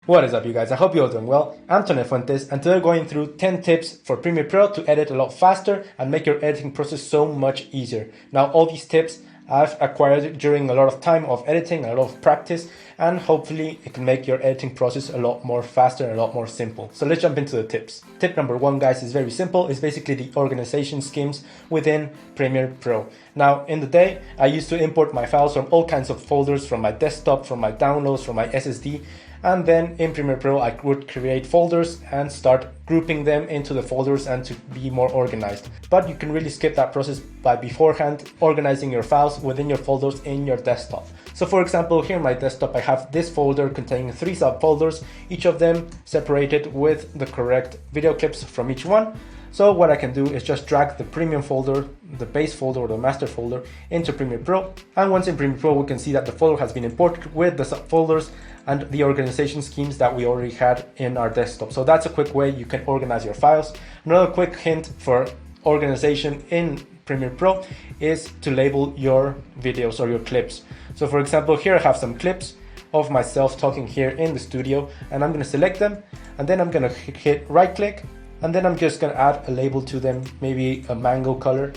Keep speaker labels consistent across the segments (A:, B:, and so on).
A: What is up, you guys? I hope you're all doing well. I'm Fuentes, and today we're going through 10 tips for Premiere Pro to edit a lot faster and make your editing process so much easier. Now, all these tips I've acquired during a lot of time of editing, a lot of practice, and hopefully it can make your editing process a lot more faster and a lot more simple. So let's jump into the tips. Tip number one, guys, is very simple. It's basically the organization schemes within Premiere Pro. Now, in the day, I used to import my files from all kinds of folders, from my desktop, from my downloads, from my SSD, and then in Premiere Pro I would create folders and start grouping them into the folders and to be more organized. But you can really skip that process by beforehand organizing your files within your folders in your desktop. So for example, here in my desktop I have this folder containing 3 subfolders, each of them separated with the correct video clips from each one. So what I can do is just drag the premium folder, the base folder or the master folder into Premiere Pro. And once in Premiere Pro, we can see that the folder has been imported with the subfolders and the organization schemes that we already had in our desktop. So that's a quick way you can organize your files. Another quick hint for organization in Premiere Pro is to label your videos or your clips. So for example, here I have some clips of myself talking here in the studio, and I'm going to select them, and then I'm going to hit right click, and then I'm just going to add a label to them, maybe a mango color.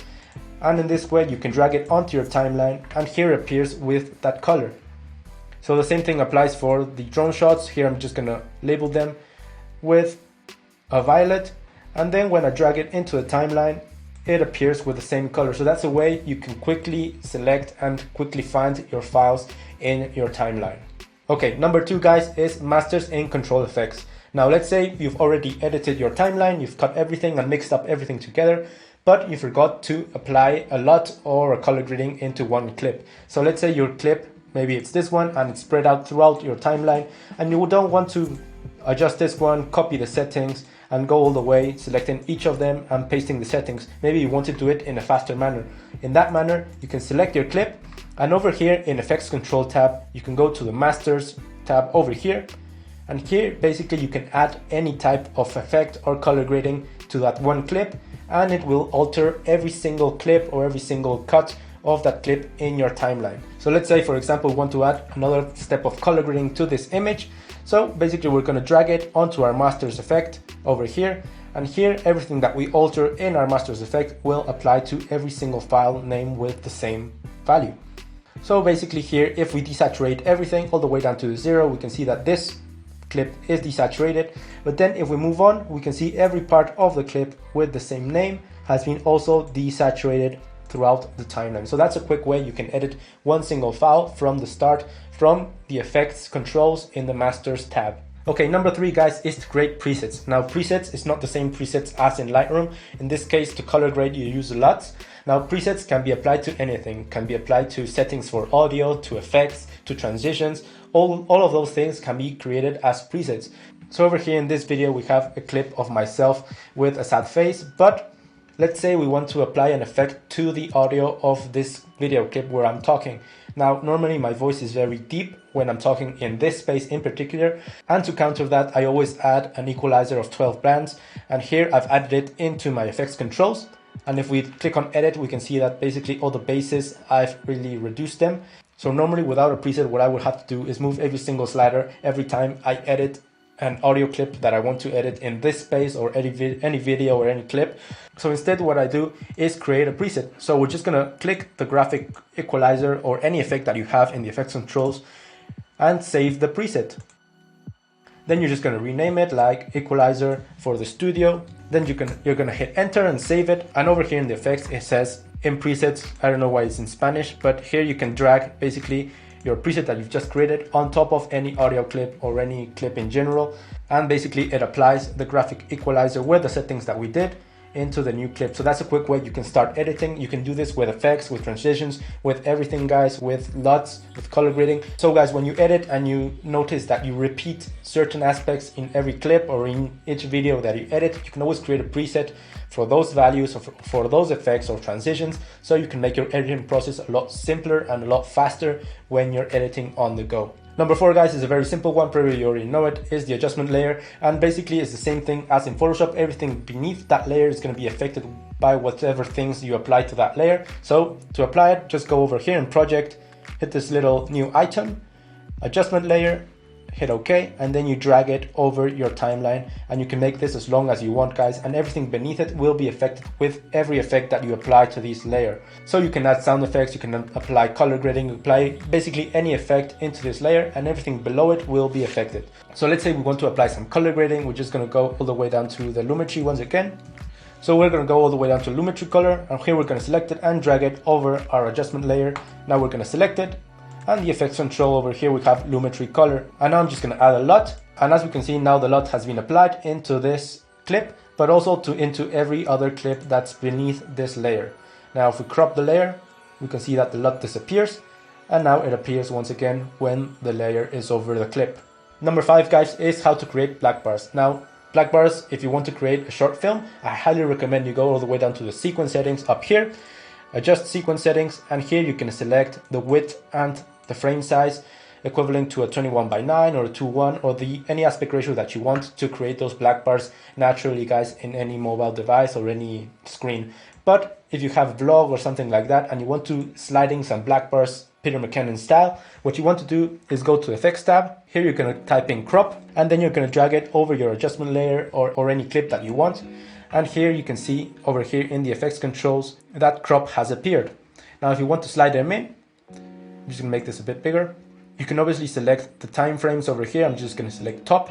A: And in this way you can drag it onto your timeline, and here it appears with that color. So the same thing applies for the drone shots. Here I'm just going to label them with a violet, and then when I drag it into the timeline it appears with the same color. So that's a way you can quickly select and quickly find your files in your timeline. Okay, number 2, guys, is masters in control effects. Now let's say you've already edited your timeline, you've cut everything and mixed up everything together, but you forgot to apply a LUT or a color grading into one clip. So let's say your clip, maybe it's this one, and it's spread out throughout your timeline, and you don't want to adjust this one, copy the settings, and go all the way, selecting each of them and pasting the settings. Maybe you want to do it in a faster manner. In that manner, you can select your clip, and over here in Effects Control tab, you can go to the Masters tab over here, and here basically you can add any type of effect or color grading to that one clip, and it will alter every single clip or every single cut of that clip in your timeline. So let's say, for example, we want to add another step of color grading to this image. So basically we're going to drag it onto our masters effect over here, and here everything that we alter in our masters effect will apply to every single file name with the same value. So basically here, if we desaturate everything all the way down to 0, we can see that this clip is desaturated. But then if we move on, we can see every part of the clip with the same name has been also desaturated throughout the timeline. So that's a quick way you can edit one single file from the start from the effects controls in the masters tab. Okay, number 3, guys, is to create presets. Now presets is not the same presets as in Lightroom. In this case, to color grade you use LUTs. Now presets can be applied to anything, can be applied to settings for audio, to effects, to transitions. All of those things can be created as presets. So over here in this video we have a clip of myself with a sad face, but let's say we want to apply an effect to the audio of this video clip where I'm talking. Now, normally my voice is very deep when I'm talking in this space in particular, and to counter that I always add an equalizer of 12 bands, and here I've added it into my effects controls. And if we click on edit, we can see that basically all the bases, I've really reduced them. So normally without a preset, what I would have to do is move every single slider every time I edit an audio clip that I want to edit in this space or any video or any clip. So instead what I do is create a preset. So we're just gonna click the graphic equalizer or any effect that you have in the effects controls and save the preset. Then you're just gonna rename it like equalizer for the studio. Then you're gonna hit enter and save it. And over here in the effects it says in presets. I don't know why it's in Spanish, but here you can drag basically your preset that you've just created on top of any audio clip or any clip in general, and basically it applies the graphic equalizer with the settings that we did into the new clip. So that's a quick way you can start editing. You can do this with effects, with transitions, with everything, guys, with LUTs, with color grading. So guys, when you edit and you notice that you repeat certain aspects in every clip or in each video that you edit, you can always create a preset for those values or for those effects or transitions, so you can make your editing process a lot simpler and a lot faster when you're editing on the go. Number 4, guys, is a very simple one, probably you already know it, is the adjustment layer, and basically it's the same thing as in Photoshop. Everything beneath that layer is going to be affected by whatever things you apply to that layer. So to apply it, just go over here in project, hit this little new item, adjustment layer, hit OK, and then you drag it over your timeline, and you can make this as long as you want, guys, and everything beneath it will be affected with every effect that you apply to this layer. So you can add sound effects, you can apply color grading, apply basically any effect into this layer, and everything below it will be affected. So let's say we want to apply some color grading. We're just going to go all the way down to the lumetri once again. So we're going to go all the way down to lumetri color, and here we're going to select it and drag it over our adjustment layer. Now we're going to select it, and the effects control over here we have lumetri color, and now I'm just going to add a LUT, and as we can see now the LUT has been applied into this clip, but also into every other clip that's beneath this layer. Now if we crop the layer, we can see that the LUT disappears, and now it appears once again when the layer is over the clip. Number 5, guys, is how to create black bars. Now black bars, if you want to create a short film, I highly recommend you go all the way down to the sequence settings up here, adjust sequence settings, and here you can select the width and the frame size equivalent to a 21:9 or a 2:1 or any aspect ratio that you want to create those black bars naturally, guys, in any mobile device or any screen. But if you have a vlog or something like that and you want to slide in some black bars Peter McKinnon style, what you want to do is go to Effects tab. Here you're going to type in crop, and then you're going to drag it over your adjustment layer or any clip that you want. And here you can see over here in the effects controls that crop has appeared. Now if you want to slide them in, I'm just going to make this a bit bigger. You can obviously select the time frames over here. I'm just going to select top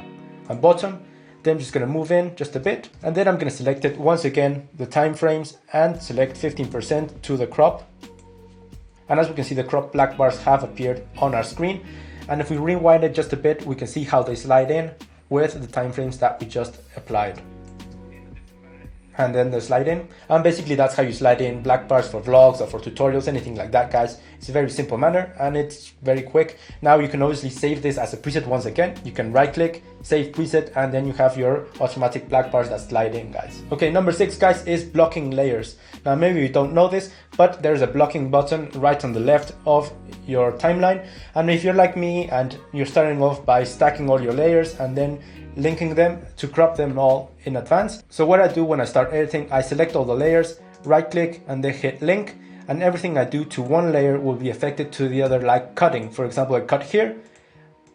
A: and bottom. Then I'm just going to move in just a bit, and then I'm going to select it once again, the time frames, and select 15% to the crop. And as we can see, the crop black bars have appeared on our screen. And if we rewind it just a bit, we can see how they slide in with the time frames that we just applied. And then the slide in, and basically that's how you slide in black bars for vlogs or for tutorials, anything like that, guys. It's a very simple manner and it's very quick. Now you can obviously save this as a preset once again. You can right click, save preset, and then you have your automatic black bars that slide in, guys. Okay, number 6, guys, is blocking layers. Now maybe you don't know this, but there's a blocking button right on the left of your timeline. And if you're like me and you're starting off by stacking all your layers and then linking them to crop them all in advance. So what I do when I start editing, I select all the layers, right click, and then hit link, and everything I do to one layer will be affected to the other, like cutting. For example, I cut here,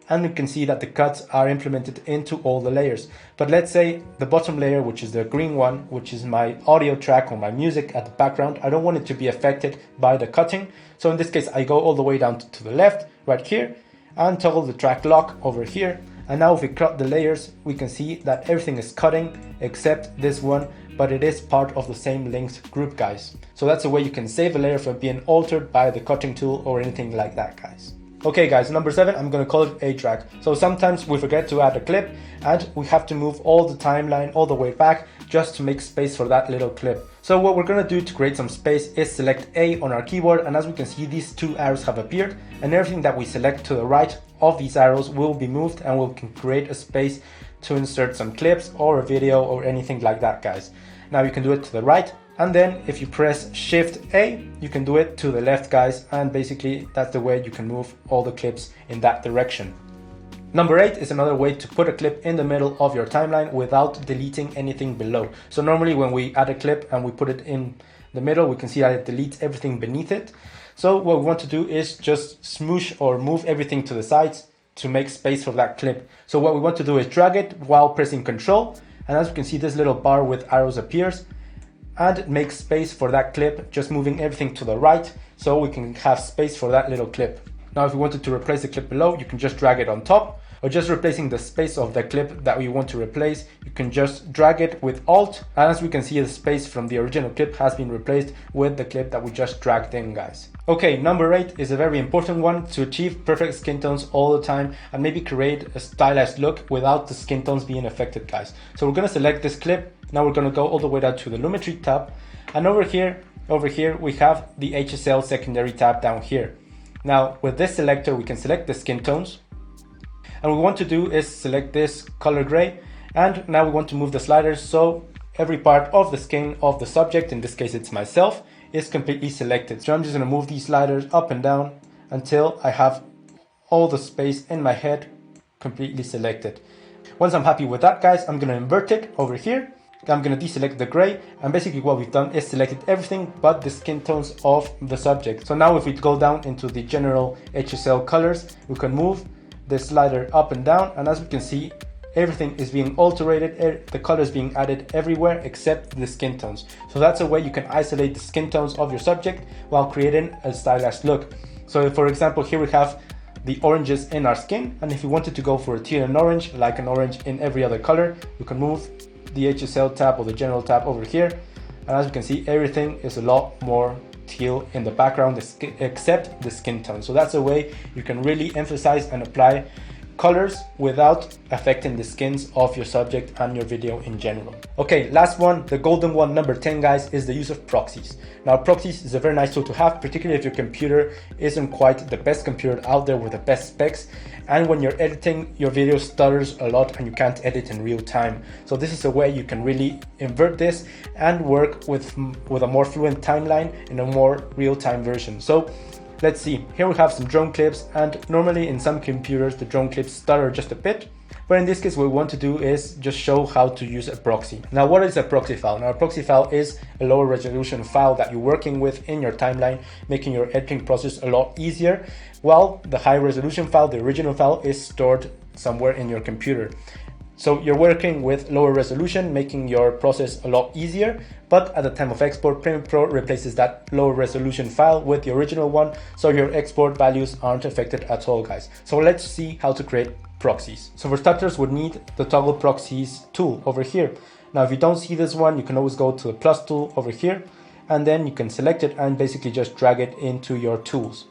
A: and you can see that the cuts are implemented into all the layers. But let's say the bottom layer, which is the green one, which is my audio track or my music at the background, I don't want it to be affected by the cutting. So in this case, I go all the way down to the left, right here, and toggle the track lock over here. And now if we crop the layers, we can see that everything is cutting except this one, but it is part of the same length group, guys. So that's a way you can save a layer from being altered by the cutting tool or anything like that, guys. Okay, guys, number 7, I'm going to call it a track. So sometimes we forget to add a clip and we have to move all the timeline all the way back just to make space for that little clip. So what we're going to do to create some space is select A on our keyboard, and as we can see, these 2 arrows have appeared, and everything that we select to the right of these arrows will be moved, and we can create a space to insert some clips or a video or anything like that, guys. Now you can do it to the right, and then if you press Shift A, you can do it to the left, guys, and basically that's the way you can move all the clips in that direction. Number 8 is another way to put a clip in the middle of your timeline without deleting anything below. So normally when we add a clip and we put it in the middle, we can see that it deletes everything beneath it. So what we want to do is just smoosh or move everything to the sides to make space for that clip. So what we want to do is drag it while pressing Control, and as you can see, this little bar with arrows appears, and it makes space for that clip, just moving everything to the right so we can have space for that little clip. Now if we wanted to replace the clip below, you can just drag it on top, or just replacing the space of the clip that we want to replace, you can just drag it with Alt, and as we can see, the space from the original clip has been replaced with the clip that we just dragged in, guys. Okay, number 8 is a very important one to achieve perfect skin tones all the time and maybe create a stylized look without the skin tones being affected, guys. So we're going to select this clip. Now we're going to go all the way down to the Lumetri tab, and over here we have the HSL secondary tab down here. Now with this selector, we can select the skin tones, and what we want to do is select this color gray, and now we want to move the sliders so every part of the skin of the subject, in this case it's myself, is completely selected. So I'm just going to move these sliders up and down until I have all the space in my head completely selected. Once I'm happy with that, guys, I'm going to invert it over here. I'm going to deselect the gray, and basically what we've done is selected everything but the skin tones of the subject. So now if we go down into the general HSL colors, we can move this slider up and down, and as we can see, everything is being alterated, the color is being added everywhere except the skin tones. So that's a way you can isolate the skin tones of your subject while creating a stylized look. So for example, here we have the oranges in our skin, and if we wanted to go for a teal and orange, like an orange in every other color, we can move the HSL tab or the general tab over here, and as you can see, everything is a lot more teal in the background except the skin tone. So that's a way you can really emphasize and apply colors without affecting the skins of your subject and your video in general. Okay, last one, the golden one, number 10 guys, is the use of proxies. Now proxies is a very nice tool to have, particularly if your computer isn't quite the best computer out there with the best specs, and when you're editing, your video stutters a lot and you can't edit in real time. So this is a way you can really invert this and work with a more fluent timeline in a more real-time version. So let's see, here we have some drone clips, and normally in some computers the drone clips stutter just a bit, but in this case what we want to do is just show how to use a proxy. Now what is a proxy file? Now a proxy file is a lower resolution file that you're working with in your timeline, making your editing process a lot easier, while the high resolution file, the original file, is stored somewhere in your computer. So you're working with lower resolution, making your process a lot easier, but at the time of export, Premiere Pro replaces that lower resolution file with the original one, so your export values aren't affected at all, guys. So let's see how to create proxies. So for starters, we'll need the toggle proxies tool over here. Now if you don't see this one, you can always go to the plus tool over here, and then you can select it and basically just drag it into your tools.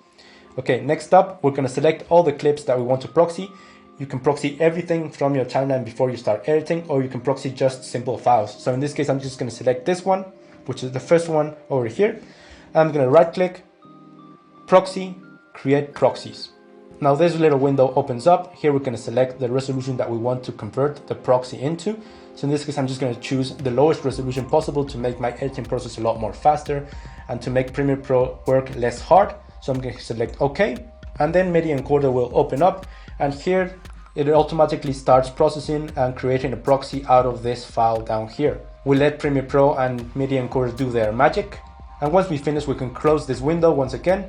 A: Okay, next up, we're going to select all the clips that we want to proxy. You can proxy everything from your timeline before you start editing, or you can proxy just simple files. So in this case, I'm just going to select this one, which is the first one over here. I'm going to right click, proxy, create proxies. Now this little window opens up. Here we're going to select the resolution that we want to convert the proxy into. So in this case, I'm just going to choose the lowest resolution possible to make my editing process a lot more faster and to make Premiere Pro work less hard. So I'm going to select OK, and then Media Encoder will open up, and here it automatically starts processing and creating a proxy out of this file down here. We'll let Premiere Pro and Media Encoder do their magic, and once we finish, we can close this window once again,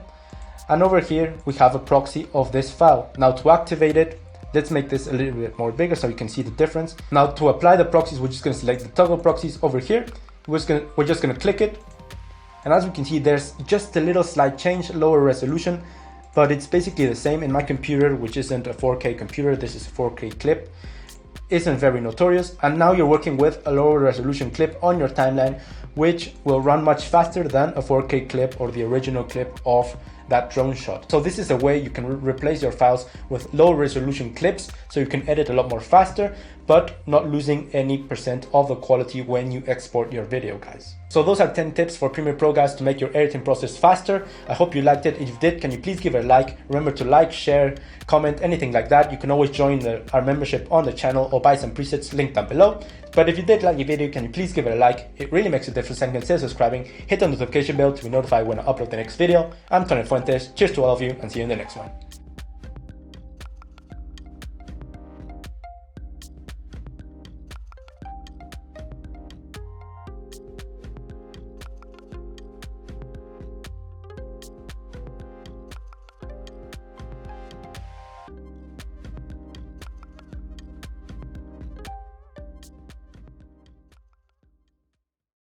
A: and over here we have a proxy of this file. Now to activate it, let's make this a little bit more bigger so you can see the difference. Now to apply the proxies, we're just going to select the toggle proxies over here. We're just going to click it, and as we can see, there's just a little slight change, lower resolution, but it's basically the same. In my computer, which isn't a 4K computer, this is a 4K clip, isn't very notorious, and now you're working with a lower resolution clip on your timeline, which will run much faster than a 4K clip or the original clip of that drone shot. So this is a way you can replace your files with low resolution clips, so you can edit a lot more faster, but not losing any % of the quality when you export your video, guys. So those are 10 tips for Premiere Pro, guys, to make your editing process faster. I hope you liked it. If you did, can you please give it a like? Remember to like, share, comment, anything like that. You can always join our membership on the channel or buy some presets, linked down below. But if you did like the video, can you please give it a like? It really makes a difference, and consider subscribing. Hit the notification bell to be notified when I upload the next video. I'm Fuentes. Cheers to all of you, and see you in the next one.